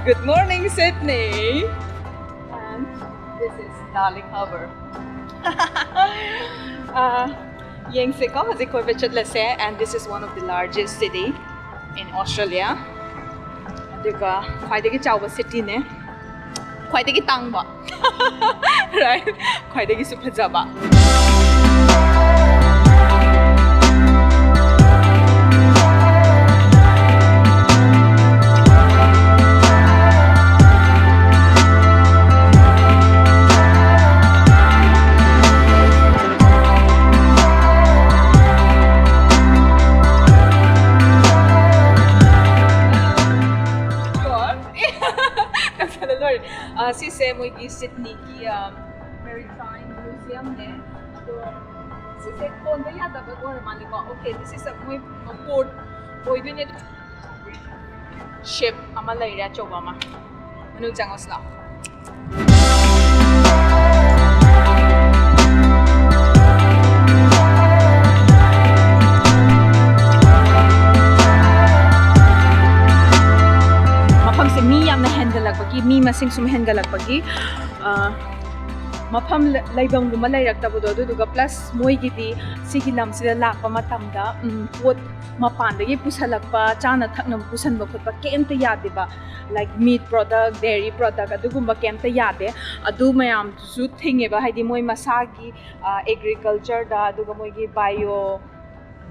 Good morning, Sydney! And this is Darling Harbour. And this is one of the largest city in Australia. Quite a city, quite a tangba, right? Quite a super jaba. This is Sydney Maritime Museum. Okay, this is a port. Ship. Mi yamna hengalakpagi mi masing sum hengalakpagi mafam laibam guma lairaktabudo aduga plus moigidi sigi lamsida lakpa matamda pot mapandagi pusalakpa chana thaknam pusanba khotpa kemta yadeba like meat product dairy product adugumba kemta yade adu mayam su thingeba haidi moi masagi agriculture da aduga moigi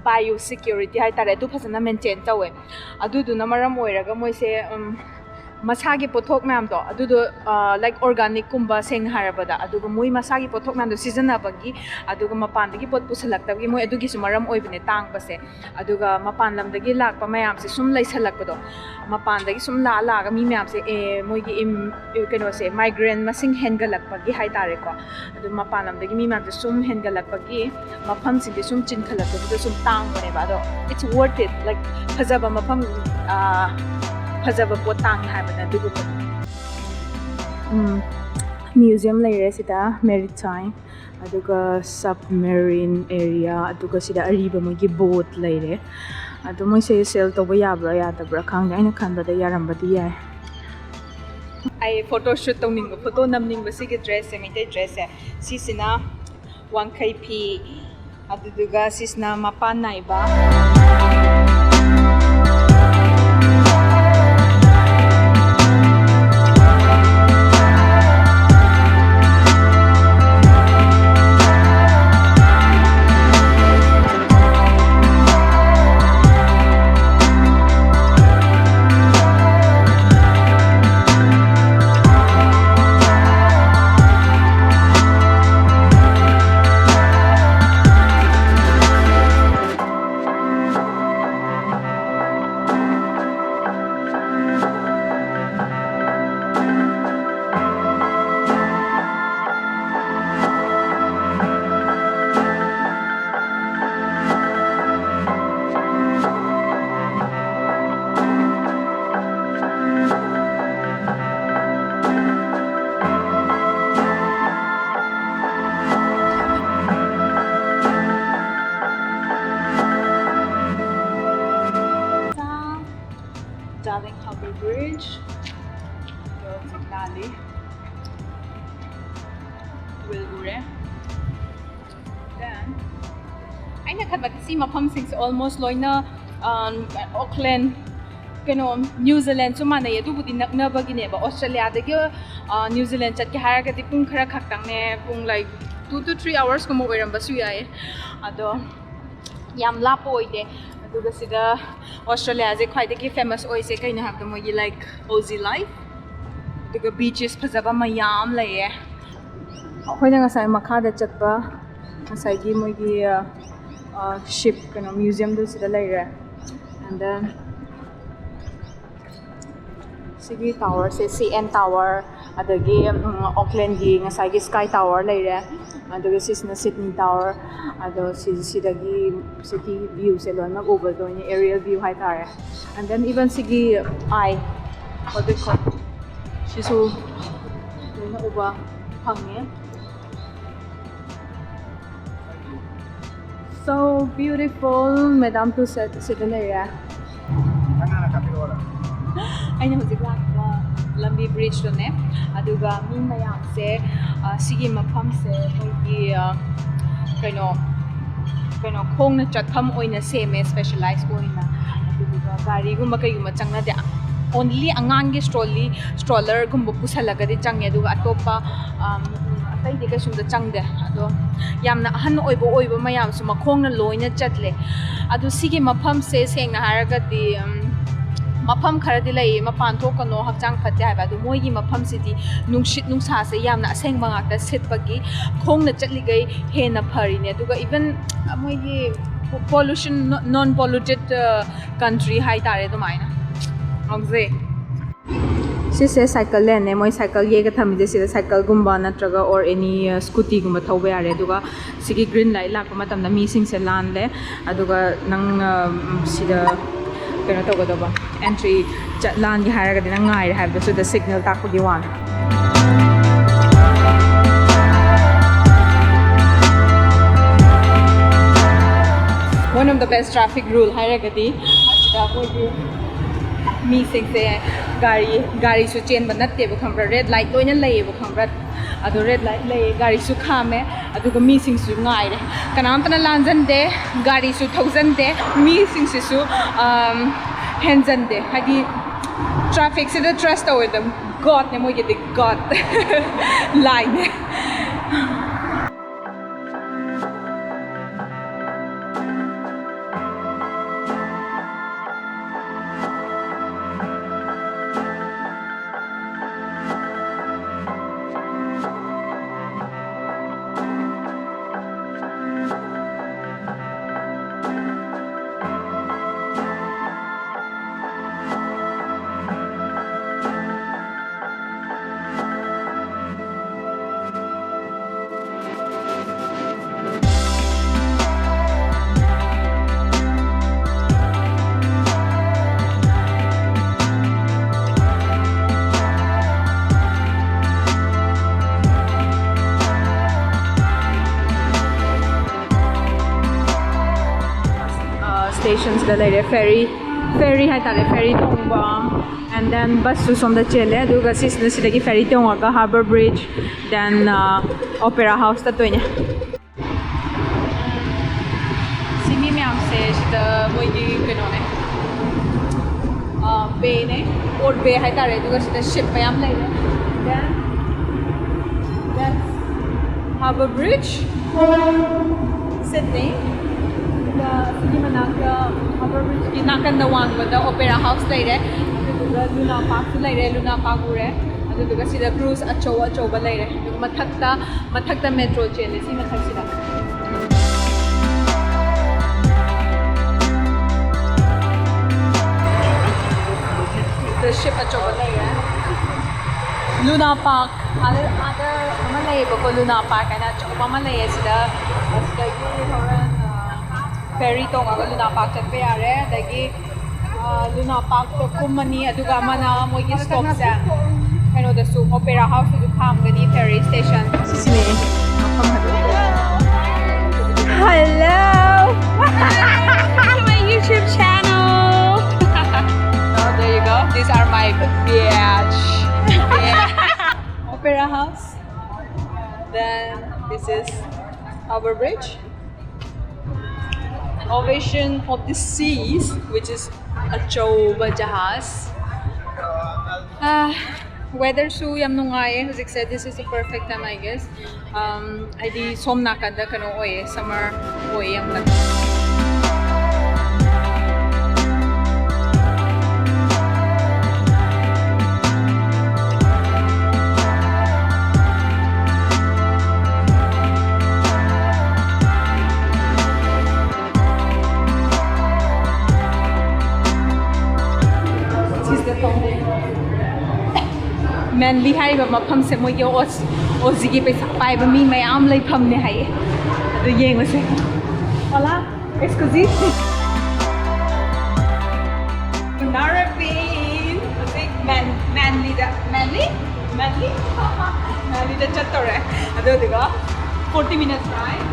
bio security hai tare adu phasana maintain tawe adu du namaram oiraga moise masagi pothok mam do adudo like organic kumba seng harabada aduga moi masagi pothok mam do season abagi aduga mapan dagi pot pusalaktabagi moi adugi sumaram oibne tang base aduga mapan lam dagi lakpa mayam se sum laisalakpado mapan dagi sum la ga mi mayam se moi gi keno se migrant masing hengalakpagi hai tare ko adu mapan lam dagi mi mayam se sum hengalakpagi mafam sing sum chinkhalakpagi sum tang bane ba do it's worth it like phajaba mafam Fazaba potang habana dugu museum laire sida maritime aduga submarine area aduga sida ariba mogi boat laire adu moi se sail to ba yabra yadabra khang aina khanbada yarambadi yai ai photo shoot tongning photo namning ba sigi dress se mite dress se sisina 1kp aduga sisna mapan naiba Darling Harbour Bridge. Then I nakabag si mapam sings almost loina Auckland New Zealand sumana yedu budi naknabagi ne ba Australia dagi New Zealand chat ki haraga di pung khara khaktang ne pung like 2 to 3 hours ko mo oiram basu yae ado yam lapo oide aduga sida Australia je khwaidagi famous oise kaina habda mogi like Aussie life aduga beaches phajaba mayam laye akhoi nga sai makha da chatba sai gi mogi ship museum do sida laire and then Sigi Tower se CN Tower adagi Auckland gi ngasai gi Sky Tower laire adagi sisna Sydney Tower ado sidagi city view se lona over do ni aerial view hai tare and then even sigi what they call shisu lona over hange so beautiful madam to sit laire I know the black lambi bridge to ne aduga mi mayam se sigi mafam se moigi kaino khong na chatham oina same specialized oina aduga gari gumba kayuma changna de only angang gi stroller gumba pusalaga de changye aduga atopa atai de ka sumda changde ado yamna ahan oibo mayam su makhong na loina chatle adu sigi mafam se sengna haraga di mafam kharadi lai mapan thokano hakchang phatte haiba adu moigi mafam sidi nungshit nungsa se yamna aseng banga ta sitpagi khongna chatligai hena pharine aduga even moigi pollution non polluted country hai tare to maina ngze sise cycle lane moi cycle ye ga thamide sida cycle gumba natraga or any scooty gumba thawba yare aduga sigi green light lakpa matamda mi sing se lan le aduga nang sida kena tawgadaba entry lan gi haraga dina ngai have so the signal takpagi wan one of the best traffic rule hairagadi asida koi mi sing se gari su chain banatte ba khambra red light loina lay ba khambra adu red light lay gari su khame aduga mi sing su ngai re kanam pana lanjan de gari su thousand de mi sing su hanjan de hadi traffic se the trust over them god ne mo ge de god line stations da laire ferry hai tare ferry tongba and then bus su som da chele aduga sisna sidagi ferry tonga harbour bridge then opera house ta toine simi myam se sida moi gi keno ne bay ne port bay hai tare aduga sida ship mayam laire then that's harbour bridge Sydney Sigi manaka harbour bridge ki nakan da wang da opera house lai re aduga luna park lai re luna park ure aduga sida cruise achow ba lai re mathakta metro chain si mathak sida the ship achow ba lai re luna park other ama lai ba ko luna park ana achow ba ma lai sida ki horan ferry tong aga luna park chatpe yare dagi luna park to kumani aduga mana mogi stop sa kano da su opera house to kham gani ferry station sisine hello my YouTube channel so there you go these are my bitch opera house then this is our bridge Ovation of the Seas, which is a choba jahaz. Weather su yam nungai. Huzik said this is the perfect time, I guess. I di som nakanda kano oye summer oye yam nag. Manly hai ba mafam se mo yo ozigi pe sapai ba mi mayam lai pham ne hai adu yeng wase hola excuse Narabin manly da chattore adu diga 40 minutes right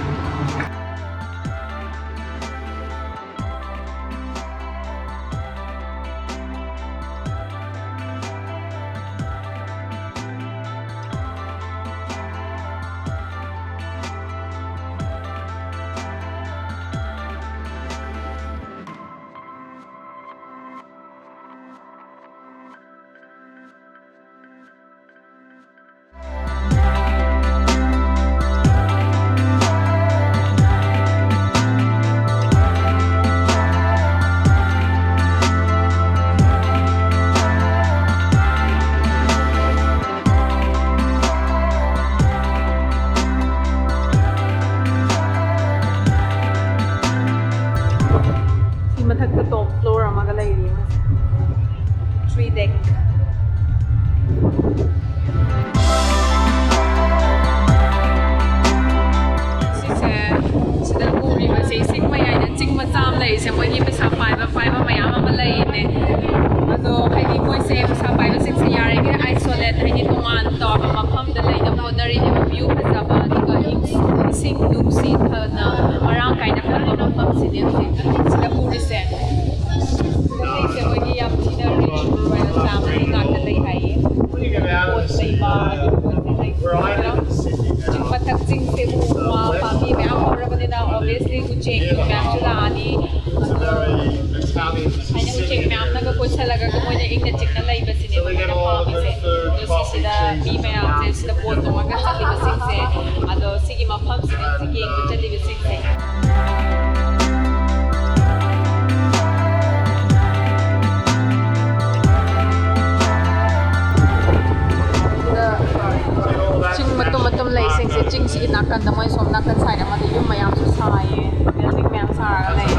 ꯃꯐꯝꯅꯦ ꯍꯧꯖꯤꯛ ꯁꯤꯗ ꯎꯔꯤꯁꯦ ꯁꯤꯗ ꯃꯣꯏꯒꯤ ꯌꯥꯝ ꯊꯤꯅ rich royal family ꯉꯥꯛꯇ ꯂꯩ ꯍꯥꯏꯌꯦ ꯄꯣꯠ ꯂꯩꯕ ꯆꯤꯡ ꯃꯊꯛ ꯆꯤꯡꯁꯦ ꯎ ꯋꯥ ꯄꯥꯝꯕꯤ ꯃꯌꯥꯝ ꯍꯧꯔꯕꯅꯤꯅ ꯑꯣꯕꯤꯌꯁꯂꯤ ꯎꯆꯦꯛ ꯃꯌꯥꯝꯁꯨ ꯂꯥꯛꯑꯅꯤ ꯍꯥꯏꯅ ꯎꯆꯦꯛ ꯃꯌꯥꯝꯅꯒ ꯀꯣꯏꯁꯜꯂꯒ ꯃꯣꯏꯅ ꯏꯪꯅ ꯆꯤꯛꯅ ꯂꯩꯕꯁꯤꯅꯦꯕ ꯃꯣꯏꯅ ꯄꯥꯝꯃꯤꯁꯦ ꯑꯗꯣ ꯁꯤꯁꯤꯗ ꯃꯤ ꯃꯌꯥꯝꯁꯦ ꯁꯤꯗ ꯕꯣꯠ ꯇꯣꯡꯉꯒ ꯆꯠꯂꯤꯕꯁꯤꯡꯁꯦ ꯑꯗꯣ ꯁꯤꯒꯤ ꯃꯐꯝꯁꯤꯗ ꯌꯦꯡꯕ ꯆꯠꯂꯤꯕꯁꯤꯡꯁꯦ ꯆꯤꯡ ꯃꯇꯨꯝ ꯃꯇꯨꯝ ꯂꯩꯁꯤꯡꯁꯦ ꯆꯤꯡꯁꯤꯒꯤ ꯅꯥꯀꯟꯗ ꯃꯣꯏ ꯁꯣꯝ ꯅꯥꯀꯟ ꯁꯥꯏꯠ ꯑꯃꯗ ꯌꯨꯝ ꯃꯌꯥꯝꯁꯨ ꯁꯥꯏꯌꯦ ꯕꯤꯜꯗꯤꯡ ꯃꯌꯥꯝ ꯁꯥꯔꯒ ꯂꯩ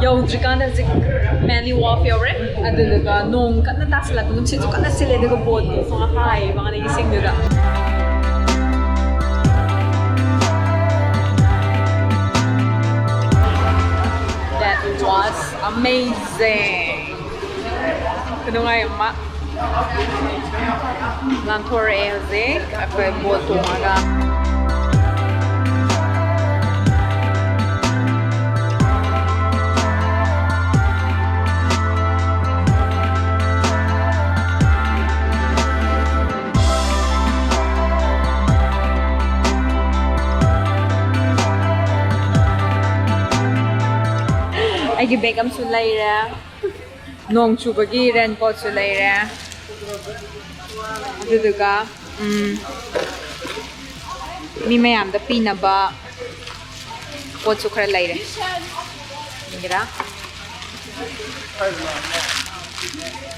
여우지간에 아직 Manly Wharf 여래 아들가 농 간나 따슬라고 눈치도 간나 실레드가 보드 송아 하이 방안에 이생들가 That was amazing. 그동안 엄마 란토르 에어제 앞에 보드 동화가 ꯑꯩꯒꯤ ꯕꯦꯛ ꯑꯃꯁꯨ ꯂꯩꯔꯦ ꯅꯣꯡ ꯆꯨꯕꯒꯤ ꯔꯦꯟꯀꯣꯠꯁꯨ ꯂꯩꯔꯦ ꯑꯗꯨꯗꯨꯒ ꯃꯤ ꯃꯌꯥꯝꯗ ꯄꯤꯅꯕ ꯄꯣꯠꯁꯨ ꯈꯔ ꯂꯩꯔꯦ ꯌꯦꯡꯒꯦꯔꯥ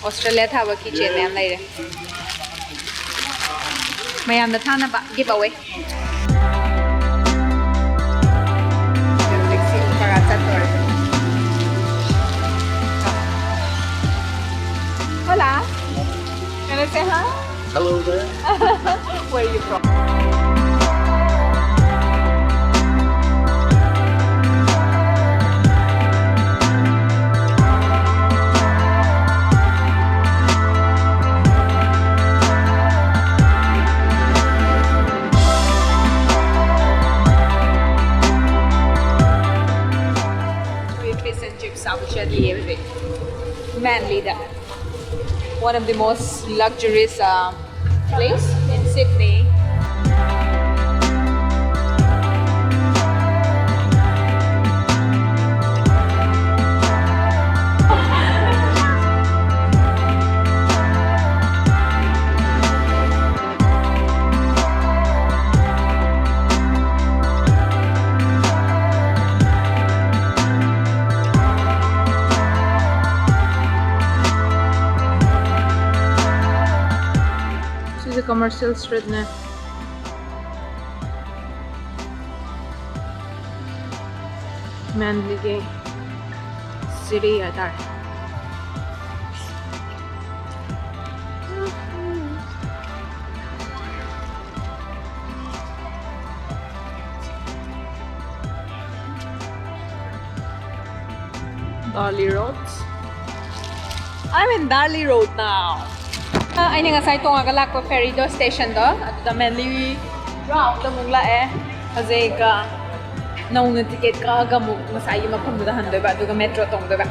ꯑꯣꯁꯇ꯭ꯔꯦꯂꯤꯌꯥ ꯊꯥꯕ ꯀꯤꯆꯦꯟ ꯃꯌꯥꯝ ꯂꯩꯔꯦ ꯃꯌꯥꯝꯗ ꯊꯥꯅꯕ ꯒꯤꯞ ꯑꯋꯦ Hola. Can I say hi? Hello there. Where are you from? Fish and chips, Manly, one of the most luxurious place in Sydney. Commercial street na Manly ke city attire Darley Road. I'm in Darley Road now. Ay nga say tunga galak ko ferry do station do at the Manly route da mugla hazay ka naunga ticket ka gamuk masay mapamdahan do ba do metro tong do ba